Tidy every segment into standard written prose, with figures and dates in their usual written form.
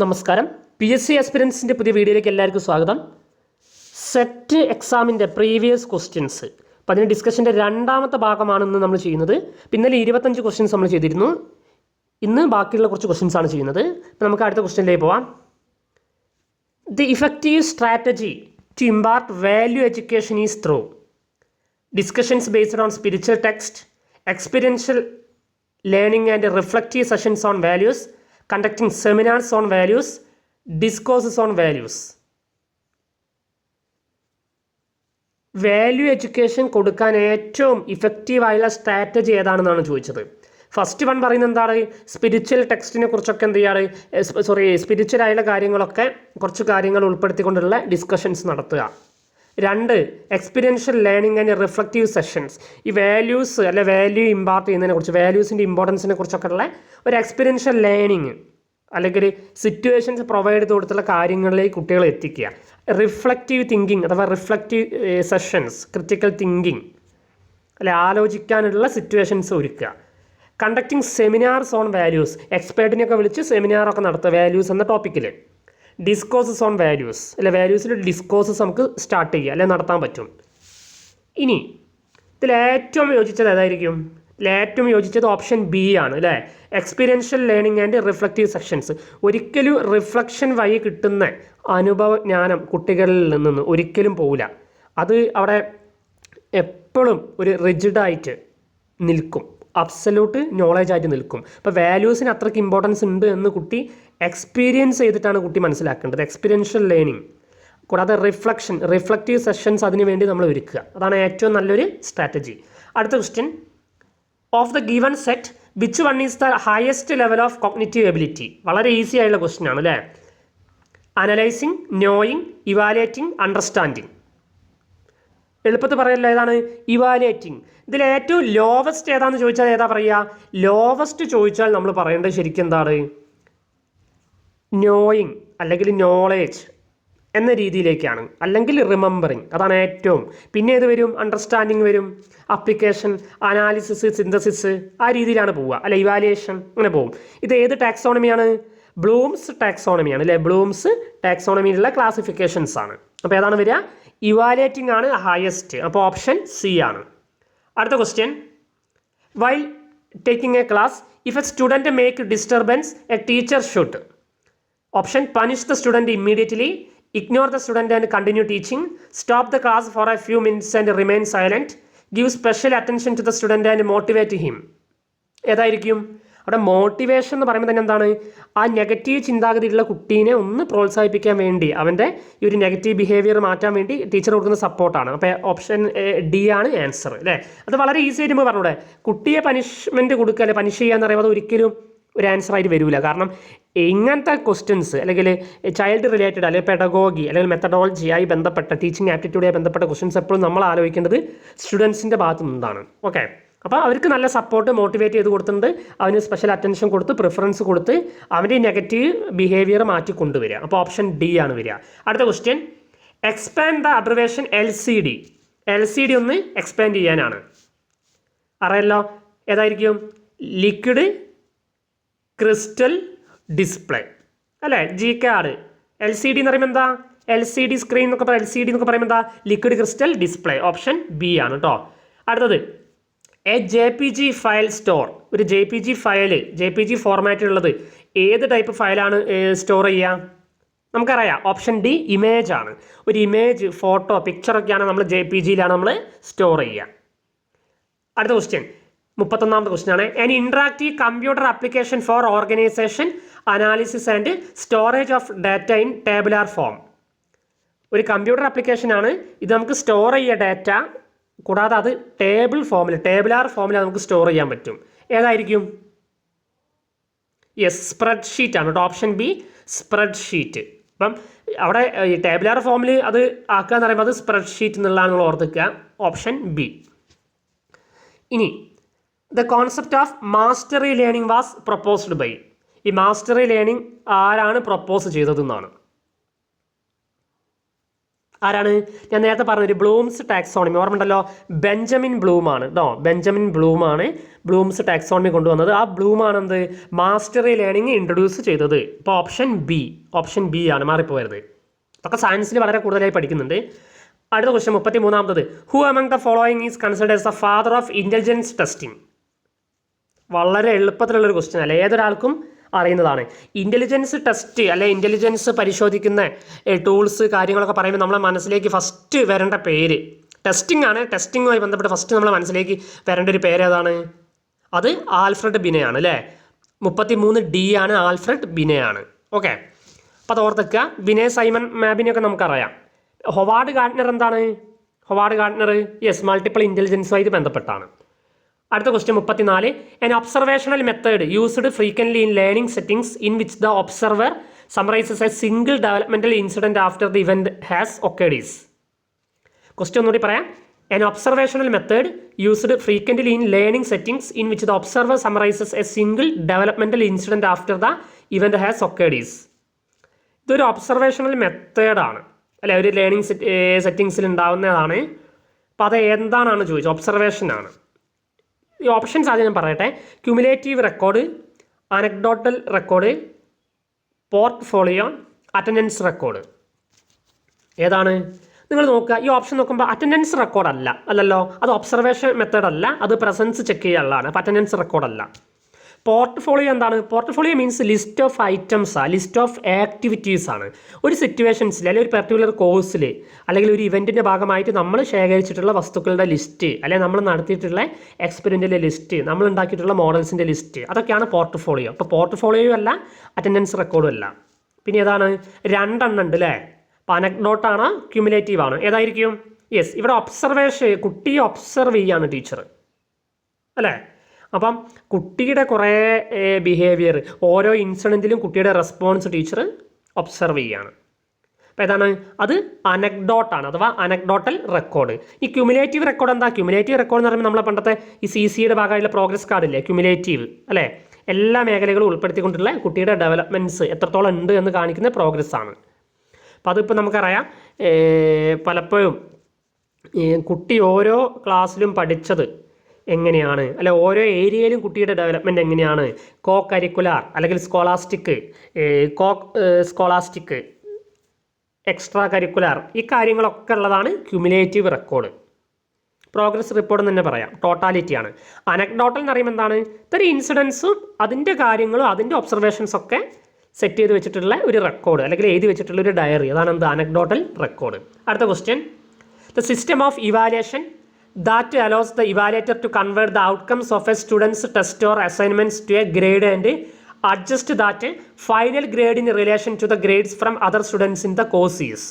നമസ്കാരം. PSC ആസ്പിരൻസിൻ്റെ പുതിയ വീഡിയോയിലേക്ക് എല്ലാവർക്കും സ്വാഗതം. സെറ്റ് എക്സാമിൻ്റെ പ്രീവിയസ് ക്വസ്റ്റ്യൻസ്, അപ്പോൾ അതിന് ഡിസ്കഷൻ്റെ രണ്ടാമത്തെ ഭാഗമാണ് ഇന്ന് നമ്മൾ ചെയ്യുന്നത്. ഇന്നലെ 25 ക്വസ്റ്റ്യൻസ് നമ്മൾ ചെയ്തിരുന്നു. ഇന്ന് ബാക്കിയുള്ള കുറച്ച് ക്വസ്റ്റ്യൻസ് ആണ് ചെയ്യുന്നത്. അപ്പോൾ നമുക്ക് അടുത്ത ക്വസ്റ്റ്യനിലേക്ക് പോവാം. The effective strategy to impart value education is through discussions based on spiritual text, experiential learning and reflective sessions on values, conducting seminars on values, discourses on values. Value education കൊടുക്കാൻ ഏറ്റവും ഇഫക്റ്റീവായുള്ള strategy ഏതാണെന്നാണ് ചോദിച്ചത്. First one പറയുന്നത് എന്താണ്? Spiritual ടെക്സ്റ്റിനെ കുറിച്ചൊക്കെ എന്ത് ചെയ്യാണ്, spiritual ആയുള്ള കാര്യങ്ങളൊക്കെ കുറച്ച് കാര്യങ്ങൾ ഉൾപ്പെടുത്തിക്കൊണ്ടുള്ള ഡിസ്കഷൻസ് നടത്തുക. 2, experiential learning and reflective sessions. ഈ വാല്യൂസ് അല്ലെ വാല്യൂ ഇമ്പാർട്ട് ചെയ്യുന്നതിനെ കുറിച്ച്, വാല്യൂസിൻ്റെ ഇമ്പോർട്ടൻസിനെ കുറിച്ചൊക്കെ ഉള്ള ഒരു എക്സ്പീരിയൻഷ്യൽ ലേണിംഗ് അല്ലെങ്കിൽ സിറ്റുവേഷൻസ് പ്രൊവൈഡ് ചെയ്ത് കൊടുത്തുള്ള കാര്യങ്ങളിലേക്ക് കുട്ടികളെ എത്തിക്കുക. റിഫ്ലക്റ്റീവ് തിങ്കിങ് അഥവാ റിഫ്ലക്റ്റീവ് സെഷൻസ്, ക്രിറ്റിക്കൽ തിങ്കിങ് അല്ലെ ആലോചിക്കാനുള്ള സിറ്റുവേഷൻസ് ഒരുക്കുക. കണ്ടക്ടിങ് സെമിനാർസ് ഓൺ വാല്യൂസ്, എക്സ്പേർട്ടിനെയൊക്കെ വിളിച്ച് സെമിനാറൊക്കെ നടത്തുക വാല്യൂസ് എന്ന ടോപ്പിക്കിൽ. ഡിസ്കോഴ്സസ് ഓൺ വാല്യൂസ് അല്ലെ വാല്യൂസിൽ ഡിസ്കോഴ്സസ് നമുക്ക് സ്റ്റാർട്ട് ചെയ്യുക അല്ലെ നടത്താൻ പറ്റും. ഇനി ഇതിൽ ഏറ്റവും യോജിച്ചത് ഏതായിരിക്കും? ഏറ്റവും യോജിച്ചത് ഓപ്ഷൻ ബി ആണ് അല്ലേ, experiential learning and reflective sessions. ഒരിക്കലും റിഫ്ലക്ഷൻ വഴി കിട്ടുന്ന അനുഭവജ്ഞാനം കുട്ടികളിൽ നിന്ന് ഒരിക്കലും പോവില്ല. അത് അവിടെ എപ്പോഴും ഒരു റിജിഡായിട്ട് നിൽക്കും, അബ്സല്യൂട്ട് നോളേജ് ആയിട്ട് നിൽക്കും. അപ്പോൾ വാല്യൂസിന് അത്രയ്ക്ക് ഇമ്പോർട്ടൻസ് ഉണ്ട് എന്ന് കുട്ടി എക്സ്പീരിയൻസ് ചെയ്തിട്ടാണ് കുട്ടി മനസ്സിലാക്കേണ്ടത്. എക്സ്പീരിയൻഷ്യൽ ലേണിംഗ് കൂടാതെ റിഫ്ലക്റ്റീവ് സെഷൻസ് അതിന് വേണ്ടി നമ്മൾ ഒരുക്കുക. അതാണ് ഏറ്റവും നല്ലൊരു സ്ട്രാറ്റജി. അടുത്ത question, of the given set which one is the highest level of cognitive ability? വളരെ ഈസി ആയുള്ള ക്വസ്റ്റ്യൻ ആണ് അല്ലേ. Analysing, knowing, evaluating, understanding. എളുപ്പത്തിൽ പറയല്ലോ ഏതാണ്? ഇവാലുവേറ്റിംഗ്. ഇതിൽ ഏറ്റവും ലോവസ്റ്റ് ഏതാണെന്ന് ചോദിച്ചാൽ ഏതാ പറയുക? ലോവസ്റ്റ് ചോദിച്ചാൽ നമ്മൾ പറയേണ്ടത് ശരിക്കും എന്താണ്? നോയിങ് അല്ലെങ്കിൽ നോളേജ് എന്ന രീതിയിലേക്കാണ്, അല്ലെങ്കിൽ റിമെമ്പറിങ്, അതാണ് ഏറ്റവും. പിന്നെ ഏത് വരും? അണ്ടർസ്റ്റാൻഡിങ് വരും, അപ്ലിക്കേഷൻ, അനാലിസിസ്, സിന്തസിസ്, ആ രീതിയിലാണ് പോവുക അല്ലെ. ഇവാലുവേഷൻ അങ്ങനെ പോകും. ഇത് ഏത് ടാക്സോണമിയാണ്? ബ്ലൂംസ് ടാക്സോണമിയാണ് അല്ലേ. ബ്ലൂംസ് ടാക്സോണമിയിലുള്ള ക്ലാസിഫിക്കേഷൻസ് ആണ്. അപ്പോൾ ഏതാണ് വരിക? ഇവാലുവേറ്റിംഗ് ആണ് ഹയസ്റ്റ്. അപ്പോൾ ഓപ്ഷൻ സി ആണ്. അടുത്ത question, while taking a class if a student make disturbance a teacher should option punish the student immediately, ignore the student and continue teaching, stop the class for a few minutes and remain silent, give special attention to the student and motivate him. ഏതായിരിക്കും? അവിടെ motivation എന്ന് പറയുമ്പോൾ തന്നെ എന്താണ്? ആ negative ചിന്താഗതിയുള്ള കുട്ടീനെ ഒന്ന് പ്രോത്സാഹിപ്പിക്കാൻ വേണ്ടി, അവൻ്റെ ഈ ഒരു നെഗറ്റീവ് ബിഹേവിയർ മാറ്റാൻ വേണ്ടി ടീച്ചർ കൊടുക്കുന്ന സപ്പോർട്ടാണ്. അപ്പോൾ ഓപ്ഷൻ ഡി ആണ് ആൻസർ അല്ലേ. അത് വളരെ ഈസി ആയിട്ട് നമുക്ക് പറഞ്ഞൂടെ. കുട്ടിയെ പനിഷ്മെൻറ്റ് കൊടുക്കുക അല്ലെ പനിഷ് ചെയ്യുക എന്ന് പറയുമ്പോൾ അത് ഒരിക്കലും ഒരു ആൻസർ ആയിട്ട് വരില്ല. കാരണം ഇങ്ങനത്തെ ക്വസ്റ്റ്യൻസ് അല്ലെങ്കിൽ ചൈൽഡ് റിലേറ്റഡ് അല്ലെങ്കിൽ പെഡഗോഗി അല്ലെങ്കിൽ മെത്തഡോളജി ആയി ബന്ധപ്പെട്ട ടീച്ചിങ് ആപ്റ്റിറ്റ്യൂഡായി ബന്ധപ്പെട്ട ക്വസ്റ്റ്യൻസ് എപ്പോഴും നമ്മൾ ആലോചിക്കേണ്ടത് സ്റ്റുഡൻസിൻ്റെ ഭാഗത്തു നിന്നാണ്. ഓക്കെ, അപ്പോൾ അവർക്ക് നല്ല സപ്പോർട്ട് മോട്ടിവേറ്റ് ചെയ്ത് കൊടുത്തിട്ടുണ്ട്, അവന് സ്പെഷ്യൽ അറ്റൻഷൻ കൊടുത്ത് പ്രിഫറൻസ് കൊടുത്ത് അവൻ്റെ നെഗറ്റീവ് ബിഹേവിയർ മാറ്റി കൊണ്ടുവരിക. അപ്പോൾ ഓപ്ഷൻ ഡി ആണ് വരിക. അടുത്ത question, expand the abbreviation LCD. LCD ഒന്ന് എക്സ്പാൻഡ് ചെയ്യാനാണ്. അറിയാലോ ഏതായിരിക്കും? ലിക്വിഡ് ക്രിസ്റ്റൽ ഡിസ്പ്ലേ അല്ലേ, GCAD. LCD എന്ന് പറയുമ്പോൾ എന്താ? LCD സ്ക്രീൻ എന്നൊക്കെ പറയാം. LCD എന്നൊക്കെ പറയുമ്പോൾ എന്താ? Liquid crystal display. Option B ആണ് കേട്ടോ. അടുത്തത്, എ JPG ഫയൽ സ്റ്റോർ. ഒരു JPG ഫോർമാറ്റിലുള്ളത് ഏത് ടൈപ്പ് ഫയലാണ് സ്റ്റോർ ചെയ്യുക? നമുക്കറിയാം ഓപ്ഷൻ ഡി ഇമേജ് ആണ്. ഒരു ഇമേജ്, ഫോട്ടോ, പിക്ചറൊക്കെയാണ് നമ്മൾ JPGയിലാണ് നമ്മൾ സ്റ്റോർ ചെയ്യുക. അടുത്ത ക്വസ്റ്റ്യൻ, 31ാമത്തെ ക്വസ്റ്റ്യൻ ആണ്, an interactive computer application for organisation, analysis and storage of data in tabular form. ഒരു കമ്പ്യൂട്ടർ ആപ്ലിക്കേഷനാണ് ഇത്. നമുക്ക് സ്റ്റോർ ചെയ്യുക ഡാറ്റ, കൂടാതെ അത് ടേബുലാർ ഫോമിൽ നമുക്ക് സ്റ്റോർ ചെയ്യാൻ പറ്റും. ഏതായിരിക്കും? യെസ്, സ്പ്രെഡ്ഷീറ്റ് ആണ് കേട്ടോ. Option B spreadsheet. അപ്പം അവിടെ ഈ ടേബുലാർ ഫോമിൽ അത് ആക്കുക എന്ന് പറയുമ്പോൾ അത് സ്പ്രെഡ്ഷീറ്റ് എന്നുള്ളതാണ് നമ്മൾ ഓർത്തിക്കുക. Option B. ഇനി the concept of mastery learning was proposed by. ഈ മാസ്റ്ററി ലേണിംഗ് ആരാണ് പ്രൊപ്പോസ് ചെയ്തതെന്നാണ്. ആരാണ്? ഞാൻ നേരത്തെ പറഞ്ഞൊരു ബ്ലൂംസ് ടാക്സോണമി ഓർമ്മയുണ്ടല്ലോ, ബെഞ്ചമിൻ ബ്ലൂമാണ് കേട്ടോ. ബെഞ്ചമിൻ ബ്ലൂമാണ് ബ്ലൂംസ് ടാക്സോണമി കൊണ്ടുവന്നത്. ആ ബ്ലൂമാണ് എന്ത് മാസ്റ്ററി ലേണിംഗ് ഇൻട്രൊഡ്യൂസ് ചെയ്തത്. ഇപ്പോൾ ഓപ്ഷൻ ബി ആണ്, മാറിപ്പോയത്. ഇതൊക്കെ സയൻസിൽ വളരെ കൂടുതലായി പഠിക്കുന്നുണ്ട്. അടുത്ത ക്വസ്റ്റ്യൻ 33ാമത്തത്. Who among the following is considered as the father of intelligence testing? വളരെ എളുപ്പത്തിലുള്ളൊരു ക്വസ്റ്റ്യൻ അല്ലേ, ഏതൊരാൾക്കും അറിയുന്നതാണ്. ഇൻ്റലിജൻസ് ടെസ്റ്റ് അല്ലെ ഇൻ്റലിജൻസ് പരിശോധിക്കുന്ന ടൂൾസ് കാര്യങ്ങളൊക്കെ പറയുമ്പോൾ നമ്മളെ മനസ്സിലേക്ക് ഫസ്റ്റ് വരേണ്ട പേര് ടെസ്റ്റിംഗ് ആണ്. ടെസ്റ്റിങ്ങുമായി ബന്ധപ്പെട്ട് ഫസ്റ്റ് നമ്മളെ മനസ്സിലേക്ക് വരേണ്ട ഒരു പേര് ഏതാണ്? അത് ആൽഫ്രഡ് ബിനെയാണ് അല്ലേ. 33D ആണ്, ആൽഫ്രഡ് ബിനെയാണ്. ഓക്കെ, അപ്പോൾ അത് ഓർത്തേക്കുക. ബിനെ സൈമൺ മാബിനെയൊക്കെ നമുക്കറിയാം. ഹൊവാർഡ് ഗാർട്ട്നർ എന്താണ്? ഹൊവാർഡ് ഗാർട്ട്നർ യെസ് മൾട്ടിപ്പിൾ ഇൻ്റലിജൻസുമായിട്ട് ബന്ധപ്പെട്ടാണ്. അടുത്ത question 34. An observational method used frequently in learning settings in which the observer summarizes a single developmental incident after the event has occurred is? Question ഒന്നുകൂടി പറയാം. An observational method used frequently in learning settings in which the observer summarizes a single developmental incident after the event has occurred is? ഇതൊരു observational മെത്തേഡാണ് അല്ലെ, ഒരു learning സെറ്റിങ്സിൽ ഉണ്ടാവുന്നതാണ്. അപ്പോൾ അത് എന്താണെന്ന് ചോദിച്ചു, ഒബ്സർവേഷനാണ്. ഈ ഓപ്ഷൻസ് ആദ്യം ഞാൻ പറയട്ടെ. Cumulative record, anecdotal record, portfolio, attendance record. ഏതാണ്? നിങ്ങൾ നോക്കുക, ഈ ഓപ്ഷൻ നോക്കുമ്പോൾ അറ്റൻഡൻസ് റെക്കോർഡ് അല്ലല്ലോ, അത് ഒബ്സർവേഷൻ മെത്തേഡ് അല്ല, അത് പ്രസൻസ് ചെക്ക് ചെയ്യാനുള്ളതാണ്. അപ്പോൾ അറ്റൻഡൻസ് റെക്കോർഡ് അല്ല. പോർട്ട്ഫോളിയോ എന്താണ്? പോർട്ട്ഫോളിയോ മീൻസ് ലിസ്റ്റ് ഓഫ് ഐറ്റംസാണ്, ലിസ്റ്റ് ഓഫ് ആക്ടിവിറ്റീസ് ആണ്. ഒരു സിറ്റുവേഷൻസിൽ അല്ലെങ്കിൽ ഒരു പെർട്ടിക്കുലർ കോഴ്സിൽ അല്ലെങ്കിൽ ഒരു ഇവൻറ്റിൻ്റെ ഭാഗമായിട്ട് നമ്മൾ ശേഖരിച്ചിട്ടുള്ള വസ്തുക്കളുടെ ലിസ്റ്റ്, അല്ലെങ്കിൽ നമ്മൾ നടത്തിയിട്ടുള്ള എക്സ്പെരിമെൻറ്റിൻ്റെ ലിസ്റ്റ്, നമ്മൾ ഉണ്ടാക്കിയിട്ടുള്ള മോഡൽസിൻ്റെ ലിസ്റ്റ്, അതൊക്കെയാണ് പോർട്ട്ഫോളിയോ. അപ്പോൾ പോർട്ട്ഫോളിയോ അല്ല, അറ്റൻഡൻസ് റെക്കോർഡും അല്ല. പിന്നെ ഏതാണ്? 2 എണ്ണം ഉണ്ട് അല്ലേ. അപ്പോൾ അനക്ഡോട്ടാണ്, ക്യുമുലേറ്റീവ് ആണ്. ഏതായിരിക്കും? യെസ്, ഇവിടെ ഒബ്സർവേഷൻ, കുട്ടിയെ ഒബ്സർവ് ചെയ്യാണ് ടീച്ചർ അല്ലേ. അപ്പം കുട്ടിയുടെ കുറേ ബിഹേവിയർ, ഓരോ ഇൻസിഡൻറ്റിലും കുട്ടിയുടെ റെസ്പോൺസ് ടീച്ചർ ഒബ്സർവ് ചെയ്യുകയാണ്. അപ്പോൾ ഏതാണ്? അത് അനക്ഡോട്ടാണ്, അഥവാ അനക്ഡോട്ടൽ റെക്കോർഡ്. ഈ ക്യുമുലേറ്റീവ് റെക്കോർഡ് എന്താ? ക്യുമുലേറ്റീവ് റെക്കോർഡ് എന്ന് പറയുമ്പോൾ നമ്മളെ പണ്ടത്തെ ഈ CCയുടെ ഭാഗമായിട്ടുള്ള പ്രോഗ്രസ് കാർഡില്ലേ, ക്യുമുലേറ്റീവ് അല്ലേ, എല്ലാ മേഖലകളും ഉൾപ്പെടുത്തിക്കൊണ്ടുള്ള കുട്ടിയുടെ ഡെവലപ്മെൻറ്റ്സ് എത്രത്തോളം ഉണ്ട് എന്ന് കാണിക്കുന്ന പ്രോഗ്രസ് ആണ്. അപ്പോൾ അതിപ്പോൾ നമുക്കറിയാം, പലപ്പോഴും കുട്ടി ഓരോ ക്ലാസ്സിലും പഠിച്ചത് എങ്ങനെയാണ്, അല്ലെ ഓരോ ഏരിയയിലും കുട്ടിയുടെ ഡെവലപ്മെൻറ്റ് എങ്ങനെയാണ്, കോ കരിക്കുലാർ അല്ലെങ്കിൽ സ്കോളാസ്റ്റിക്, എക്സ്ട്രാ കരിക്കുലാർ, ഈ കാര്യങ്ങളൊക്കെ ഉള്ളതാണ് ക്യുമുലേറ്റീവ് റെക്കോർഡ്. പ്രോഗ്രസ് റിപ്പോർട്ട് എന്ന് തന്നെ പറയാം, ടോട്ടാലിറ്റിയാണ്. അനക്ഡോട്ടൽ എന്ന് പറയുമ്പോൾ എന്താണ്? ഇതൊരു ഇൻസിഡൻസും അതിൻ്റെ കാര്യങ്ങളും അതിൻ്റെ ഒബ്സർവേഷൻസൊക്കെ സെറ്റ് ചെയ്ത് വെച്ചിട്ടുള്ള ഒരു റെക്കോർഡ് അല്ലെങ്കിൽ എഴുതി വെച്ചിട്ടുള്ള ഒരു ഡയറി, അതാണ് എന്ത്? Anecdotal record. അടുത്ത question. The system of evaluation that allows the evaluator to convert the outcomes of a student's test or assignments to a grade and adjust that final grade in relation to the grades from other students in the course is.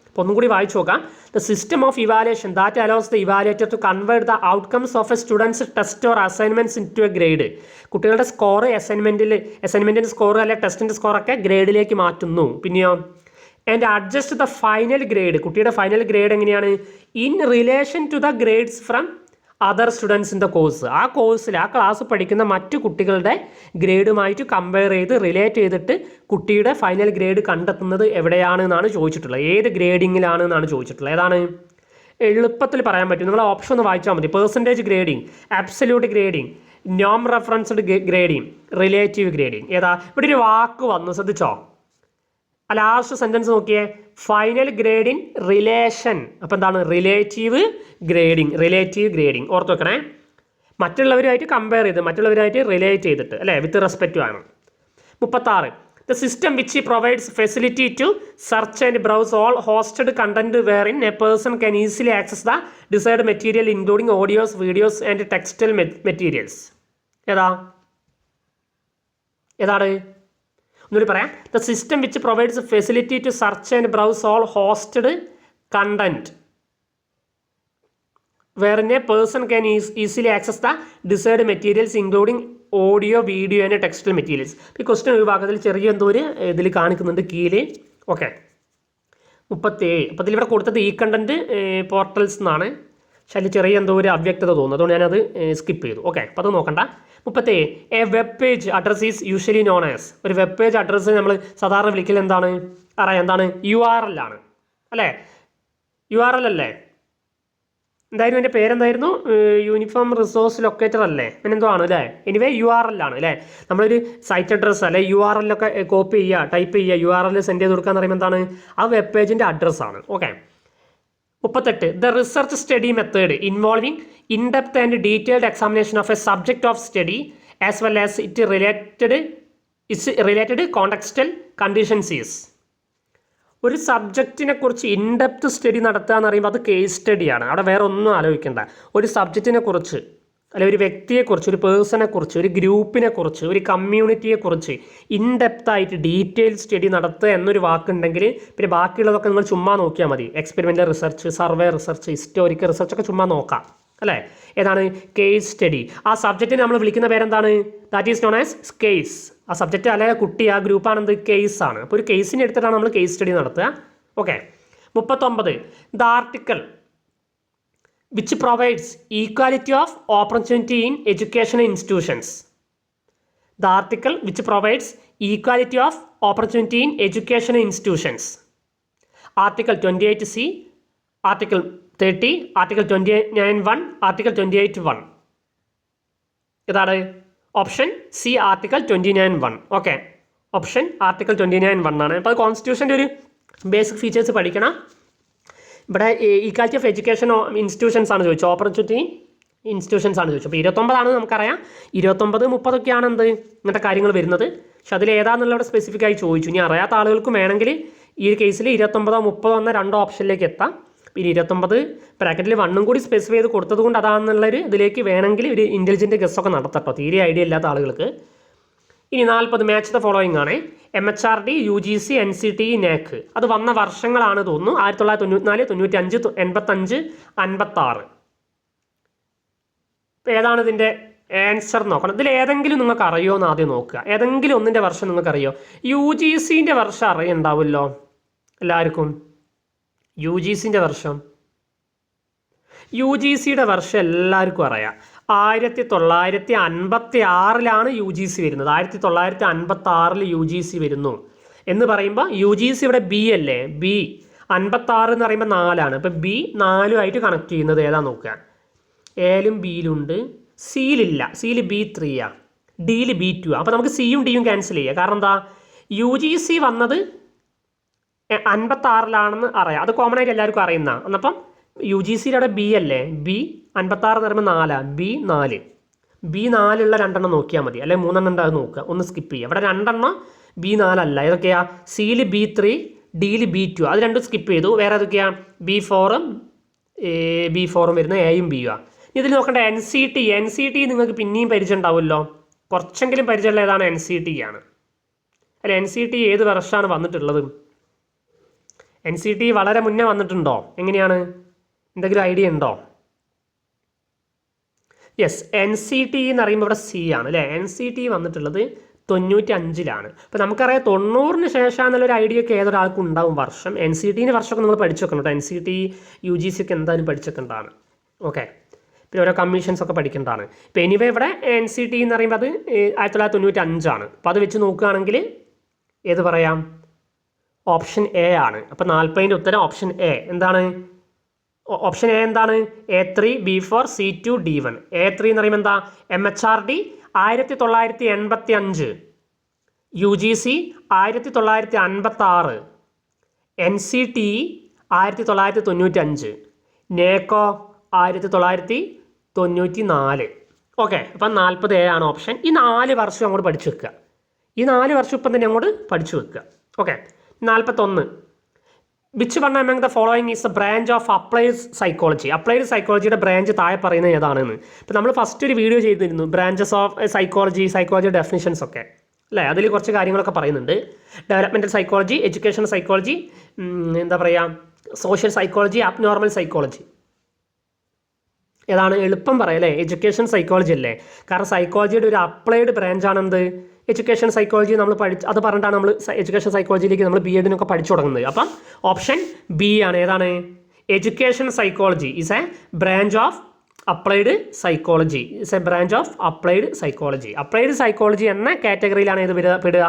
അപ്പോൾ ഒന്നും കൂടി വായിച്ചു നോക്കാം. The system of evaluation that allows the evaluator to convert the outcomes of a student's test or assignments into a grade. കുട്ടികളുടെ score അസൈൻമെൻറ്റിൻ്റെ score അല്ലെ ടെസ്റ്റിൻ്റെ സ്കോറൊക്കെ ഗ്രേഡിലേക്ക് മാറ്റുന്നു. പിന്നെയോ and adjust the final grade, കുട്ടിയുടെ ഫൈനൽ ഗ്രേഡ് എങ്ങനെയാണ്? In relation to the grades from other students in the course. ആ കോഴ്സിൽ ആ ക്ലാസ് പഠിക്കുന്ന മറ്റു കുട്ടികളുടെ ഗ്രേഡുമായിട്ട് കമ്പയർ ചെയ്ത് റിലേറ്റ് ചെയ്തിട്ട് കുട്ടിയുടെ ഫൈനൽ ഗ്രേഡ് കണ്ടെത്തുന്നത് എവിടെയാണ് എന്നാണ് ചോദിച്ചിട്ടുള്ളത്. ഏത് ഗ്രേഡിങ്ങിലാണ് എന്നാണ് ചോദിച്ചിട്ടുള്ളത്. ഏതാണ്? എളുപ്പത്തിൽ പറയാൻ പറ്റും, നിങ്ങൾ ഓപ്ഷൻ ഒന്ന് വായിച്ചാൽ മതി. പെർസെൻറ്റേജ് ഗ്രേഡിംഗ്, അബ്സല്യൂട്ട് ഗ്രേഡിംഗ്, നോം റെഫറൻസ്ഡ് ഗ്രേഡിംഗ്, റിലേറ്റീവ് ഗ്രേഡിംഗ്. ഏതാ? ഇവിടെ ഒരു വാക്ക് വന്നു, ശ്രദ്ധിച്ചോ? ലാസ്റ്റ് സെൻറ്റൻസ് നോക്കിയേ, ഫൈനൽ ഗ്രേഡ് ഇൻ റിലേഷൻ. അപ്പോൾ എന്താണ്? Relative grading. ഓർത്ത് വെക്കണേ, മറ്റുള്ളവരുമായിട്ട് കമ്പയർ ചെയ്ത് മറ്റുള്ളവരുമായിട്ട് റിലേറ്റ് ചെയ്തിട്ട് അല്ലേ, വിത്ത് റെസ്പെക്റ്റ് ആണ്. 36. The system which provides facility to search and browse all hosted content wherein a person can easily access the desired material including audios, videos and textile materials. ഏതാണ്? ഒന്നുകൂടി പറയാം. The system which provides facility to search and browse all hosted content wherein a person can easily access the desired materials including audio, video and textile materials. ഈ question വിഭാഗത്തിൽ ചെറിയ എന്തോ ഒരു ഇതിൽ കാണിക്കുന്നുണ്ട് കീഴിൽ. ഓക്കെ, 37. അപ്പോൾ ഇതിലിവിടെ കൊടുത്തത് ഈ കണ്ടന്റ് പോർട്ടൽസ് എന്നാണ്, പക്ഷേ അതിൽ ചെറിയ എന്തോ ഒരു അവ്യക്തത തോന്നുന്നു, അതുകൊണ്ട് ഞാനത് സ്കിപ്പ് ചെയ്തു. ഓക്കെ, അപ്പോൾ അത് നോക്കണ്ട. 37. A web page address is usually known as. ഒരു വെബ് പേജ് അഡ്രസ്സ് നമ്മൾ സാധാരണ വിളിക്കൽ എന്താണ്? അറിയാം, എന്താണ്? URL ആണ് അല്ലേ. URL അല്ലേ? എന്തായാലും എൻ്റെ പേരെന്തായിരുന്നു? യൂണിഫോം റിസോഴ്സ് ലൊക്കേറ്റർ അല്ലേ? അങ്ങനെ എന്തോ ആണ് അല്ലേ? എനിവേ URL ആണ് അല്ലേ? നമ്മളൊരു സൈറ്റ് അഡ്രസ്സ് അല്ലെ URL ഒക്കെ കോപ്പി ചെയ്യുക, ടൈപ്പ് ചെയ്യുക, URL സെൻഡ് ചെയ്ത് കൊടുക്കുക എന്ന് പറയുമ്പോൾ എന്താണ്? ആ വെബ് പേജിൻ്റെ അഡ്രസ്സാണ്. Okay. 38. The research study method involving in depth and detailed examination of a subject of study as well as related contextual conditions is. ഒരു സബ്ജക്റ്റിനെ കുറിച്ച് ഇൻഡെപ്ത് സ്റ്റഡി നടത്തുക എന്ന് പറയുമ്പോൾ അത് കേസ് സ്റ്റഡിയാണ്. അവിടെ വേറെ ഒന്നും ആലോചിക്കേണ്ട. ഒരു സബ്ജക്റ്റിനെ കുറിച്ച് അല്ലെങ്കിൽ ഒരു വ്യക്തിയെക്കുറിച്ച്, ഒരു പേഴ്സണെ കുറിച്ച്, ഒരു ഗ്രൂപ്പിനെ കുറിച്ച്, ഒരു കമ്മ്യൂണിറ്റിയെക്കുറിച്ച് ഇൻഡെപ്തായിട്ട് ഡീറ്റെയിൽ സ്റ്റഡി നടത്തുക എന്നൊരു വാക്കുണ്ടെങ്കിൽ പിന്നെ ബാക്കിയുള്ളതൊക്കെ നിങ്ങൾ ചുമ്മാ നോക്കിയാൽ മതി. Experimental research, survey research, historical research ഒക്കെ ചുമ്മാ നോക്കാം അല്ലേ? ഏതാണ്? Case study. ആ സബ്ജക്റ്റിനെ നമ്മൾ വിളിക്കുന്ന പേരെന്താണ്? That is known as case. ആ സബ്ജക്റ്റ് അല്ലെങ്കിൽ കുട്ടി, ആ ഗ്രൂപ്പാണെന്ത്? കേസാണ്. അപ്പോൾ ഒരു കേസിനെ എടുത്തിട്ടാണ് നമ്മൾ കേസ് സ്റ്റഡി നടത്തുക. Okay. 39. The article which provides equality of opportunity in education institutions. The article which provides equality of opportunity in education institutions. Article 28C, article 30, article 29(1), article 28(1). ഇതാണ് option C, article 29(1). Okay. Option article 29(1) ആണ്. അപ്പോൾ അത് കോൺസ്റ്റിറ്റ്യൂഷൻ്റെ ഒരു basic features പഠിക്കണം. ഇവിടെ equality of education institutions ആണ് ചോദിച്ചത്, opportunity institutions ആണ് ചോദിച്ചത്. അപ്പോൾ 29 നമുക്കറിയാം. 29, 30 ഒക്കെയാണ് എന്ത് ഇങ്ങനത്തെ കാര്യങ്ങൾ വരുന്നത്. പക്ഷെ അതിൽ ഏതാണെന്നുള്ള ഇവിടെ സ്പെസിഫിക് ആയി ചോദിച്ചു. ഇനി അറിയാത്ത ആളുകൾക്കും വേണമെങ്കിൽ ഈ ഒരു കേസിൽ 29, 30 എന്ന 2 ഓപ്ഷനിലേക്ക് എത്താം. പിന്നെ 29 ബ്രാക്കറ്റിൽ 1 കൂടി സ്പെസിഫൈ ചെയ്ത് കൊടുത്തത് കൊണ്ട് അതാണെന്നുള്ളൊരു ഇതിലേക്ക് വേണമെങ്കിൽ ഒരു ഇൻ്റലിജൻറ്റ് ഗസ്സൊക്കെ നടത്തട്ടോ, തീരെ ഐഡിയ ഇല്ലാത്ത ആളുകൾക്ക്. ഇനി 40 മാച്ച് ദ ഫോളോയിങ് ആണ്. MHRD, UGC, NCT, NAC. അത് വന്ന വർഷങ്ങളാണ് തോന്നുന്നു. 1994, 95, 85, 56. ഏതാണ് ഇതിൻ്റെ ആൻസർ നോക്കണം. ഇതിൽ ഏതെങ്കിലും നിങ്ങൾക്ക് അറിയുമോ എന്ന് ആദ്യം നോക്കുക. ഏതെങ്കിലും ഒന്നിൻ്റെ വർഷം നിങ്ങൾക്ക് അറിയോ? UGCൻ്റെ വർഷം അറിയുണ്ടാവുമല്ലോ എല്ലാവർക്കും. UGCൻ്റെ വർഷം, UGCയുടെ വർഷം എല്ലാവർക്കും അറിയാം. 1956 UGC വരുന്നത്. 1956 UGC വരുന്നു എന്ന് പറയുമ്പോൾ UGC ഇവിടെ B അല്ലേ? B. 56 എന്ന് പറയുമ്പോൾ 4 ആണ്. അപ്പോൾ B 4 ആയിട്ട് കണക്ട് ചെയ്യുന്നത് ഏതാ നോക്കുക. എയിലും ബിയിലുണ്ട്, സിയിലില്ല. സിയിൽ B3 ആ, ഡിയിൽ B2 ആ. അപ്പോൾ നമുക്ക് സിയും ഡിയും ക്യാൻസൽ ചെയ്യുക. കാരണം എന്താ? UGC വന്നത് 56 അറിയാം. അത് കോമൺ ആയിട്ട് എല്ലാവർക്കും അറിയുന്ന. എന്നപ്പം UGCയുടെ അവിടെ B അല്ലേ? B 56 എന്ന് പറയുമ്പോൾ 4. B4. B4 ഉള്ള 2 നോക്കിയാൽ മതി, അല്ലെങ്കിൽ 3 ഉണ്ട്, അത് നോക്കുക. ഒന്ന് സ്കിപ്പ് ചെയ്യുക. ഇവിടെ 2 B4 അല്ല. ഏതൊക്കെയാ? സിയിൽ B3, ഡിയിൽ B2. അത് 2 സ്കിപ്പ് ചെയ്തു. വേറെ ഏതൊക്കെയാ? B4 വരുന്ന എയും ബിയും ആ. ഇതിൽ നോക്കേണ്ട NCT നിങ്ങൾക്ക് പിന്നെയും പരിചയം ഉണ്ടാവുമല്ലോ. കുറച്ചെങ്കിലും പരിചയമുള്ള ഏതാണ്? NCT ആണ്. അല്ല, NCT ഏത് വർഷമാണ് വന്നിട്ടുള്ളത്? NCT വളരെ മുന്നേ വന്നിട്ടുണ്ടോ? എങ്ങനെയാണ്? എന്തെങ്കിലും ഐഡിയ ഉണ്ടോ? യെസ്, NCT എന്ന് പറയുമ്പോൾ ഇവിടെ C ആണ് അല്ലേ? NCT വന്നിട്ടുള്ളത് 95. അപ്പോൾ നമുക്കറിയാം 90 ശേഷം എന്നുള്ളൊരു ഐഡിയ ഒക്കെ ഏതൊരാൾക്കും ഉണ്ടാവും വർഷം. NCTൻ്റെ വർഷമൊക്കെ നിങ്ങൾ പഠിച്ചു വെക്കണം കേട്ടോ. NCT UGC ഒക്കെ എന്തായാലും പഠിച്ചേക്കേണ്ടതാണ്. ഓക്കെ. പിന്നെ ഓരോ കമ്മീഷൻസ് ഒക്കെ പഠിക്കേണ്ടതാണ്. ഇപ്പോൾ എനിവേ ഇവിടെ NCT എന്ന് പറയുമ്പോൾ അത് 1995. അപ്പോൾ അത് വെച്ച് നോക്കുകയാണെങ്കിൽ ഏത് പറയാം? ഓപ്ഷൻ A ആണ്. അപ്പോൾ 40ൻ്റെ ഉത്തരം ഓപ്ഷൻ A. എന്താണ് ഓപ്ഷൻ A? എന്താണ്? A3, B4, C2, D1. A3 എന്ന് പറയുമ്പോൾ എന്താ? MHRD 1985, UGC 1956, NCT 1995, NACO 1994. Okay. അപ്പം 40A ആണ് ഓപ്ഷൻ. ഈ 4 വർഷം അങ്ങോട്ട് പഠിച്ചു വെക്കുക. ഈ 4 വർഷം ഇപ്പം തന്നെ അങ്ങോട്ട് പഠിച്ചു വെക്കുക. Okay. 41. Which one among the following is a branch of applied psychology. Applied സൈക്കോളജിയുടെ ബ്രാഞ്ച് താഴെ പറയുന്നത് ഏതാണെന്ന്. ഇപ്പോൾ നമ്മൾ ഫസ്റ്റ് ഒരു വീഡിയോ ചെയ്തിരുന്നു, ബ്രാഞ്ചസ് ഓഫ് സൈക്കോളജി ഡെഫിനിഷൻസ് ഒക്കെ അല്ലേ? അതിൽ കുറച്ച് കാര്യങ്ങളൊക്കെ പറയുന്നുണ്ട്. ഡെവലപ്മെൻറ്റൽ സൈക്കോളജി, എഡ്യൂക്കേഷൻ സൈക്കോളജി, എന്താ പറയുക, സോഷ്യൽ സൈക്കോളജി, അബ്നോർമൽ സൈക്കോളജി. ഏതാണ് എളുപ്പം പറയാം അല്ലേ? എഡ്യൂക്കേഷൻ സൈക്കോളജി അല്ലേ? കാരണം സൈക്കോളജിയുടെ ഒരു അപ്ലൈഡ് ബ്രാഞ്ചാണ് എന്ത്? Education psychology. നമ്മൾ അത് പറഞ്ഞിട്ടാണ് നമ്മൾ എഡ്യൂക്കേഷൻ സൈക്കോളജിയിലേക്ക് നമ്മൾ B.Edനൊക്കെ പഠിച്ചു തുടങ്ങുന്നത്. അപ്പം ഓപ്ഷൻ B ആണ്. ഏതാണ്? Education psychology is a branch of applied psychology. Applied psychology എന്ന കാറ്റഗറിയിലാണ് ഇത് പെടുക?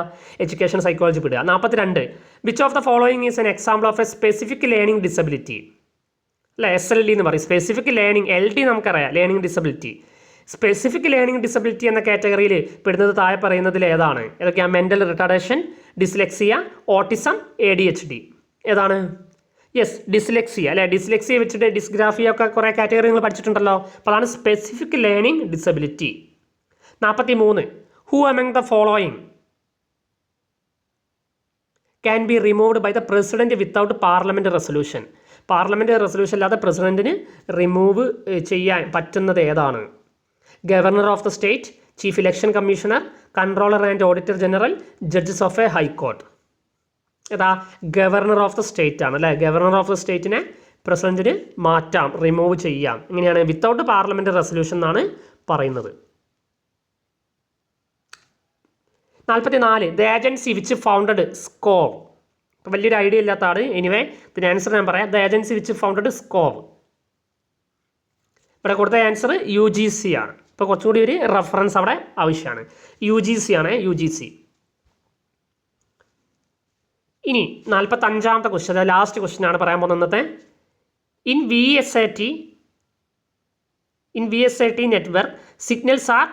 എഡ്യൂക്കേഷൻ സൈക്കോളജി പെടുക. 42. Which of the following is an example of a specific learning disability. അല്ലേ, SLD എന്ന് പറയും. സ്പെസിഫിക് ലേണിംഗ്, LD നമുക്കറിയാം, learning disability. Specific learning disability എന്ന കാറ്റഗറിയിൽ പെടുന്നത് താഴെ പറയുന്നതിൽ ഏതാണ്? ഏതൊക്കെയാണ്? Mental retardation, dyslexia, autism, ADHD. ഏതാണ്? യെസ്, ഡിസ്ലെക്സിയ അല്ലേ. ഡിസ്ലെക്സിയ വെച്ചിട്ട് ഡിസ്ഗ്രാഫിയ ഒക്കെ കുറേ കാറ്റഗറി നിങ്ങൾ പഠിച്ചിട്ടുണ്ടല്ലോ. അപ്പോൾ അതാണ് specific learning disability. 43. Who among the following can be removed by the president without parliament resolution? Parliament resolution അല്ലാതെ പ്രസിഡന്റിന് റിമൂവ് ചെയ്യാൻ പറ്റുന്നത് ഏതാണ്? Governor of the state, chief election commissioner, controller and auditor general, judges of a high court. ഏതാ? Governor of the state ആണ് അല്ലേ. Governor of the സ്റ്റേറ്റിനെ പ്രസിഡന്റിന് മാറ്റാം, റിമൂവ് ചെയ്യാം. ഇങ്ങനെയാണ് വിത്തൗട്ട് പാർലമെൻറ്റ് റെസൊല്യൂഷൻ എന്നാണ് പറയുന്നത്. 44. ദ ഏജൻസി വിച്ച് ഫൗണ്ടഡ് സ്കോവ്. ഇപ്പോൾ വലിയൊരു ഐഡിയ ഇല്ലാത്തതാണ്. എനിവേ ഇതിന് ആൻസർ ഞാൻ പറയാം. ദ ഏജൻസി വിച്ച് ഫൗണ്ടഡ് സ്കോവ്. ഇവിടെ കൊടുത്ത ആൻസർ UGC ആണ്. ഇപ്പോൾ കുറച്ചുകൂടി ഒരു റെഫറൻസ് അവിടെ ആവശ്യമാണ്. UGC ആണ്, UGC. ഇനി 45ാമത്തെ ക്വസ്റ്റ്യൻ, അതായത് ലാസ്റ്റ് ക്വസ്റ്റ്യൻ ആണ് പറയാൻ പോകുന്നത്. In VSAT network signals R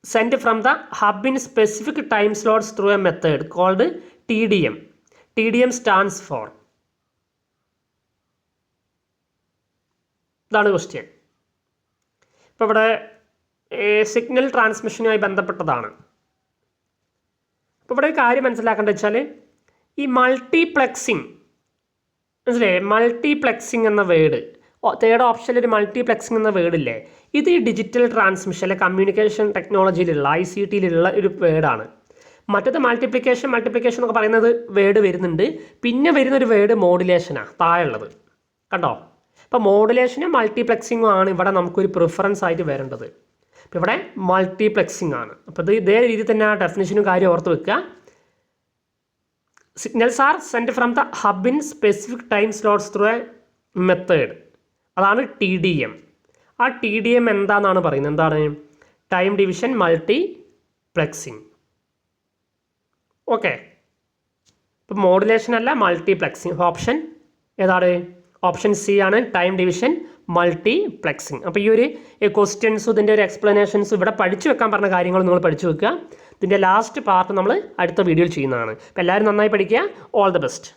sent from the hub in specific time slots through a method called TDM. TDM stands for. ഇതാണ് ക്വസ്റ്റ്യൻ. ഇപ്പോൾ ഇവിടെ സിഗ്നൽ ട്രാൻസ്മിഷനുമായി ബന്ധപ്പെട്ടതാണ്. അപ്പോൾ ഇവിടെ ഒരു കാര്യം മനസ്സിലാക്കേണ്ടത് വെച്ചാൽ ഈ മൾട്ടിപ്ലെക്സിങ്, മനസ്സിലായേ? മൾട്ടിപ്ലെക്സിങ് എന്ന വേർഡ്, തേർഡ് ഓപ്ഷനിൽ ഒരു മൾട്ടിപ്ലെക്സിങ് എന്ന വേർഡില്ലേ, ഇത് ഈ ഡിജിറ്റൽ ട്രാൻസ്മിഷൻ അല്ലെ കമ്മ്യൂണിക്കേഷൻ ടെക്നോളജിയിലുള്ള ICTയിലുള്ള ഒരു വേർഡാണ്. മറ്റത് മൾട്ടിപ്ലിക്കേഷൻ എന്നൊക്കെ പറയുന്നത് വേർഡ് വരുന്നുണ്ട്. പിന്നെ വരുന്നൊരു വേർഡ് മോഡുലേഷനാണ് താഴെയുള്ളത്. കണ്ടോ? അപ്പോൾ മോഡുലേഷനും മൾട്ടിപ്ലെക്സിങ്ങും ആണ് ഇവിടെ നമുക്കൊരു പ്രിഫറൻസ് ആയിട്ട് വരേണ്ടത്. അപ്പോൾ ഇവിടെ മൾട്ടിപ്ലെക്സിങ് ആണ്. അപ്പോൾ ഇത് ഇതേ രീതിയിൽ തന്നെ ആ ഡെഫിനിഷനും കാര്യം ഓർത്ത് വെക്കുക. Signals are sent from the hub in specific time slots through a method. അതാണ് TDM. ആ TDM എന്താണെന്നാണ് പറയുന്നത്. എന്താണ്? Time division multiplexing. ഓക്കെ. ഇപ്പോൾ മോഡുലേഷൻ അല്ല, മൾട്ടിപ്ലെക്സിങ്. ഓപ്ഷൻ ഏതാണ്? ഓപ്ഷൻ C ആണ്, ടൈം ഡിവിഷൻ മൾട്ടിപ്ലെക്സിങ്. അപ്പോൾ ഈ ഒരു ക്വസ്റ്റ്യൻസും ഇതിൻ്റെ ഒരു എക്സ്പ്ലനേഷൻസും ഇവിടെ പഠിച്ചു വെക്കാൻ പറഞ്ഞ കാര്യങ്ങൾ നിങ്ങൾ പഠിച്ചു വെക്കുക. ഇതിൻ്റെ ലാസ്റ്റ് പാർട്ട് നമ്മൾ അടുത്ത വീഡിയോയിൽ ചെയ്യുന്നതാണ്. അപ്പോൾ എല്ലാവരും നന്നായി പഠിക്കുക. All the best.